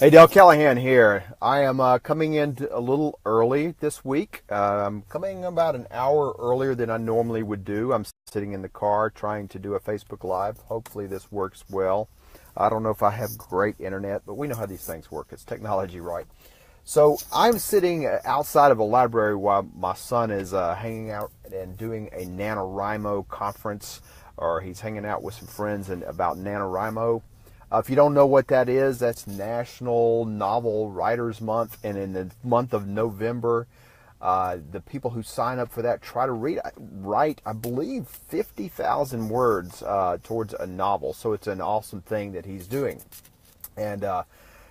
Hey, Dale Callahan here. I am coming in a little early this week. I'm coming about an hour earlier than I normally would do. I'm sitting in the car trying to do a Facebook Live. Hopefully this works well. I don't know if I have great internet, but we know how these things work. It's technology, right? So I'm sitting outside of a library while my son is hanging out and doing a NaNoWriMo conference, or he's hanging out with some friends about NaNoWriMo. If you don't know what that is, that's National Novel Writers Month, and in the month of November, the people who sign up for that try to write, I believe, 50,000 words towards a novel. So it's an awesome thing that he's doing, and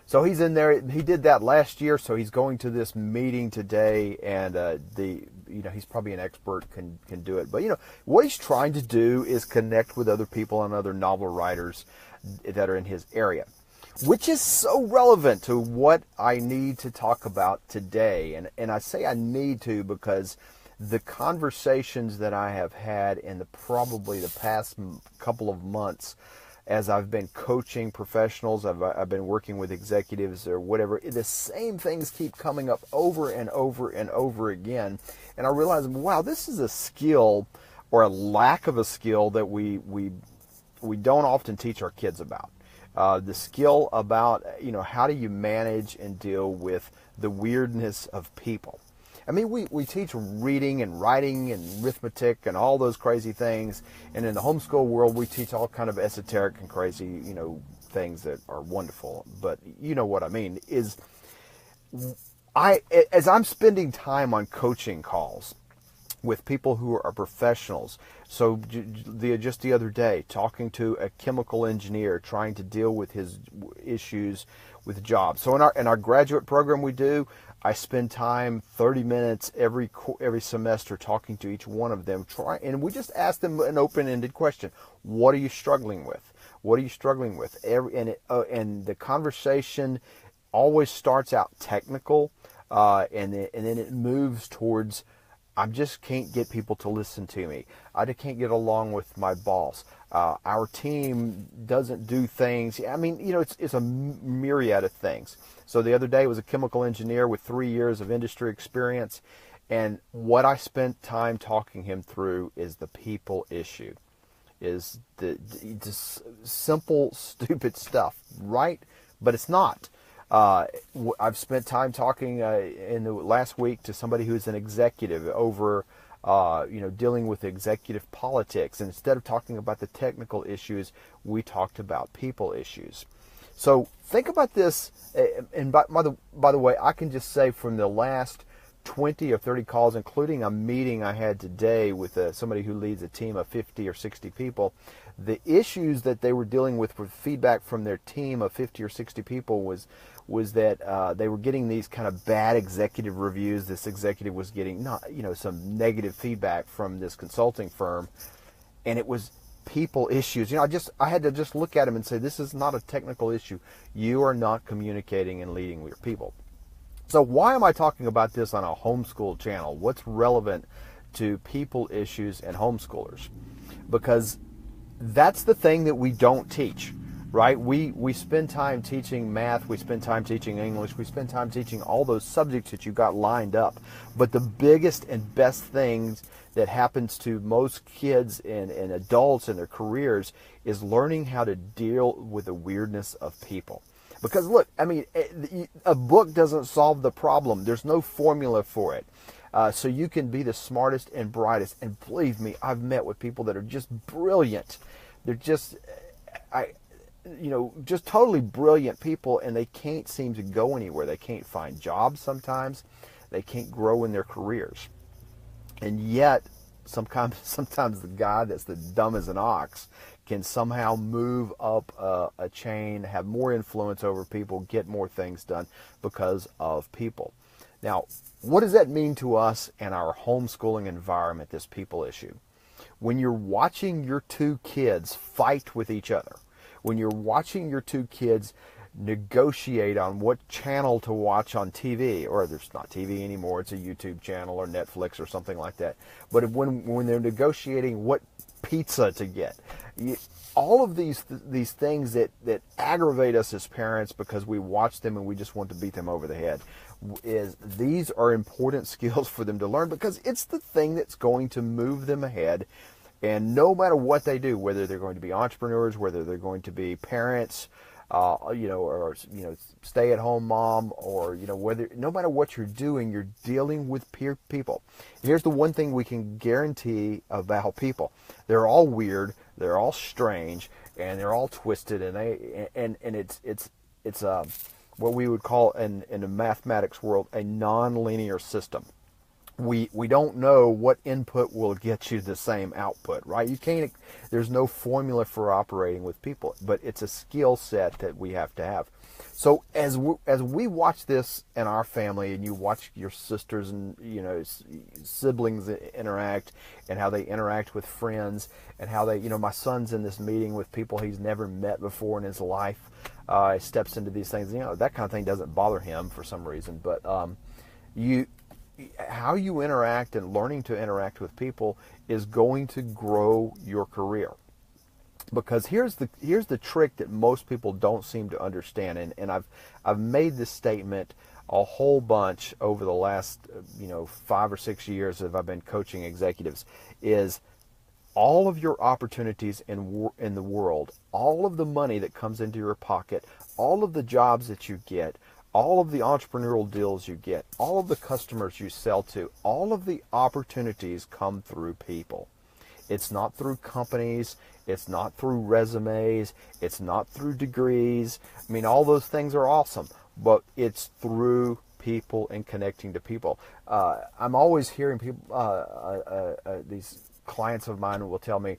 so he's in there. He did that last year, so he's going to this meeting today, and he's probably an expert, can do it. But what he's trying to do is connect with other people and other novel writers that are in his area, which is so relevant to what I need to talk about today. And I say I need to because the conversations that I have had in probably the past couple of months, as I've been coaching professionals, I've been working with executives or whatever, the same things keep coming up over and over and over again. And I realize, wow, this is a skill or a lack of a skill that we don't often teach our kids about. The skill about, how do you manage and deal with the weirdness of people. I mean, we teach reading and writing and arithmetic and all those crazy things. And in the homeschool world, we teach all kind of esoteric and crazy, things that are wonderful. But you know what I mean, as I'm spending time on coaching calls with people who are professionals. So just the other day, talking to a chemical engineer trying to deal with his issues with jobs. So in our graduate program we do, I spend time 30 minutes every semester talking to each one of them, and we just ask them an open-ended question. What are you struggling with? What are you struggling with? And the conversation always starts out technical, and then it moves towards, I just can't get people to listen to me. I just can't get along with my boss. Our team doesn't do things. I mean, it's a myriad of things. So the other day was a chemical engineer with 3 years of industry experience. And what I spent time talking him through is the people issue, is the just simple, stupid stuff, right? But it's not. I've spent time talking in the last week to somebody who's an executive over, dealing with executive politics. And instead of talking about the technical issues, we talked about people issues. So think about this. And by the way, I can just say from the last 20 or 30 calls, including a meeting I had today with somebody who leads a team of 50 or 60 people, the issues that they were dealing with feedback from their team of 50 or 60 people was that they were getting these kind of bad executive reviews. This executive was getting some negative feedback from this consulting firm, and it was people issues. I had to just look at him and say, this is not a technical issue. You are not communicating and leading with your people. So why am I talking about this on a homeschool channel? What's relevant to people issues and homeschoolers? Because that's the thing that we don't teach, right? We spend time teaching math, we spend time teaching English, we spend time teaching all those subjects that you got lined up. But the biggest and best things that happens to most kids and adults in their careers is learning how to deal with the weirdness of people. Because look, I mean, a book doesn't solve the problem. There's no formula for it. So you can be the smartest and brightest. And believe me, I've met with people that are just brilliant. They're just, just totally brilliant people, and they can't seem to go anywhere. They can't find jobs sometimes. They can't grow in their careers. And yet, sometimes the guy that's the dumb as an ox can somehow move up a chain, have more influence over people, get more things done because of people. Now, what does that mean to us in our homeschooling environment, this people issue? When you're watching your two kids fight with each other, when you're watching your two kids negotiate on what channel to watch on TV, or there's not TV anymore, it's a YouTube channel or Netflix or something like that. But when they're negotiating what pizza to get, all of these things that aggravate us as parents because we watch them and we just want to beat them over the head, these are important skills for them to learn, because it's the thing that's going to move them ahead. And no matter what they do, whether they're going to be entrepreneurs, whether they're going to be parents, or stay-at-home mom, or no matter what you're doing, you're dealing with people. Here's the one thing we can guarantee about people: they're all weird, they're all strange, and they're all twisted, and it's what we would call in the mathematics world a non-linear system. We don't know what input will get you the same output, right? There's no formula for operating with people, but it's a skill set that we have to have. So as we watch this in our family, and you watch your sisters and siblings interact, and how they interact with friends, and how they, my son's in this meeting with people he's never met before in his life, he steps into these things, that kind of thing doesn't bother him for some reason, but how you interact and learning to interact with people is going to grow your career. Because here's the trick that most people don't seem to understand, and I've made this statement a whole bunch over the last 5 or 6 years that I've been coaching executives, is all of your opportunities in the world, all of the money that comes into your pocket, all of the jobs that you get, all of the entrepreneurial deals you get, all of the customers you sell to, all of the opportunities come through people. It's not through companies. It's not through resumes. It's not through degrees. I mean, all those things are awesome, but it's through people and connecting to people. I'm always hearing people, these clients of mine will tell me,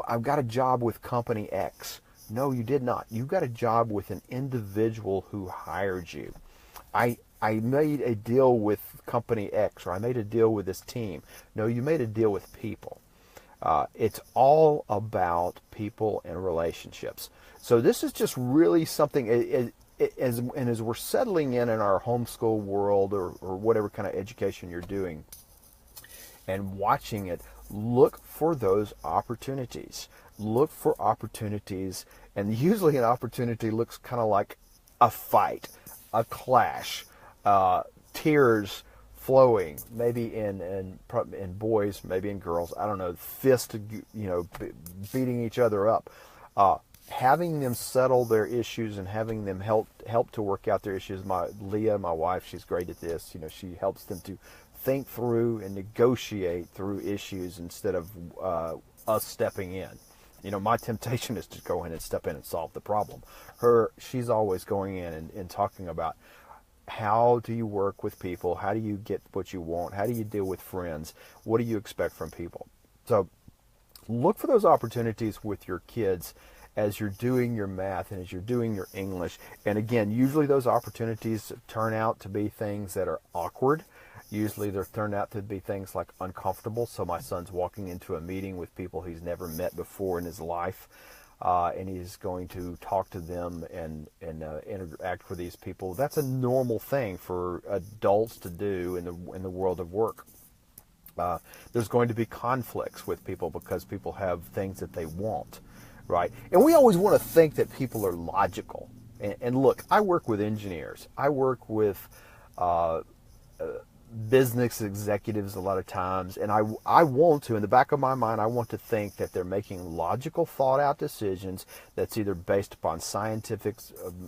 I've got a job with company X. No, you did not. You got a job with an individual who hired you. I made a deal with company X, or I made a deal with this team. No, you made a deal with people. It's all about people and relationships. So this is just really something, as we're settling in our homeschool world, or whatever kind of education you're doing, and watching it, look for those opportunities. Look for opportunities, and usually an opportunity looks kind of like a fight, a clash, tears flowing, maybe in boys, maybe in girls, I don't know, fist, beating each other up. Having them settle their issues and having them help to work out their issues. Leah, my wife, she's great at this. She helps them to think through and negotiate through issues instead of us stepping in. My temptation is to go in and step in and solve the problem. She's always going in and talking about, how do you work with people? How do you get what you want? How do you deal with friends? What do you expect from people? So look for those opportunities with your kids as you're doing your math and as you're doing your English. And again, usually those opportunities turn out to be things that are awkward. Usually they're turned out to be things like uncomfortable. So my son's walking into a meeting with people he's never met before in his life, and he's going to talk to them and interact with these people. That's a normal thing for adults to do in the world of work. There's going to be conflicts with people because people have things that they want, right? And we always want to think that people are logical. And look, I work with engineers. I work with business executives a lot of times, and I want to, in the back of my mind, I want to think that they're making logical, thought out decisions that's either based upon scientific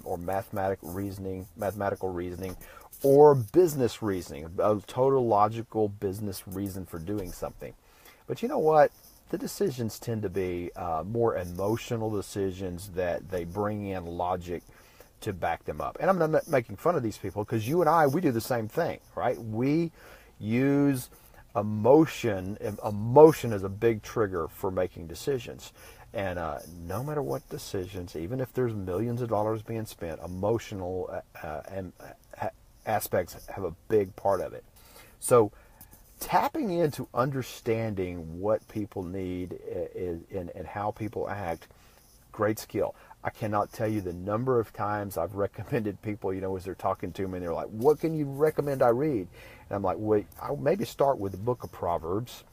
or mathematical reasoning, or business reasoning, a total logical business reason for doing something. But you know what? The decisions tend to be more emotional decisions that they bring in logic to back them up. And I'm not making fun of these people, because you and I, we do the same thing, right? We use emotion. Emotion is a big trigger for making decisions. And no matter what decisions, even if there's millions of dollars being spent, emotional aspects have a big part of it. So tapping into understanding what people need and how people act, great skill. I cannot tell you the number of times I've recommended people, as they're talking to me, and they're like, what can you recommend I read? And I'm like, wait, I'll maybe start with the book of Proverbs.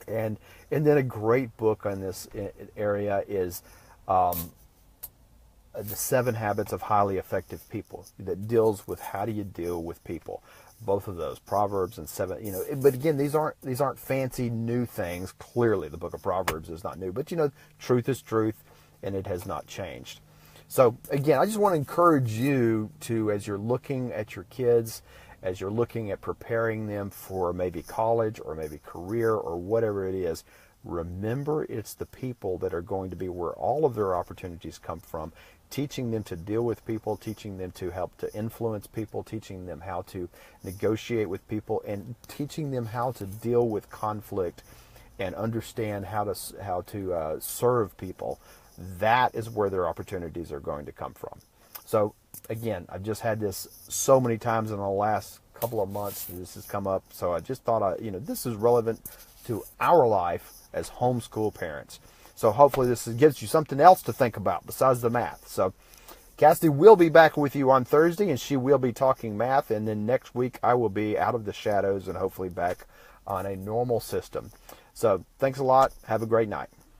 And then a great book on this area is The 7 Habits of Highly Effective People, that deals with how do you deal with people. Both of those, Proverbs and 7, but again, these aren't fancy new things. Clearly, the book of Proverbs is not new, but truth is truth, and it has not changed. So again, I just want to encourage you to, as you're looking at your kids, as you're looking at preparing them for maybe college or maybe career or whatever it is, remember it's the people that are going to be where all of their opportunities come from. Teaching them to deal with people, teaching them to help to influence people, teaching them how to negotiate with people, and teaching them how to deal with conflict and understand how to serve people. That is where their opportunities are going to come from. So again, I've just had this so many times in the last couple of months that this has come up. So I just thought, this is relevant to our life as homeschool parents. So hopefully this gives you something else to think about besides the math. So Cassidy will be back with you on Thursday, and she will be talking math. And then next week I will be out of the shadows and hopefully back on a normal system. So thanks a lot. Have a great night.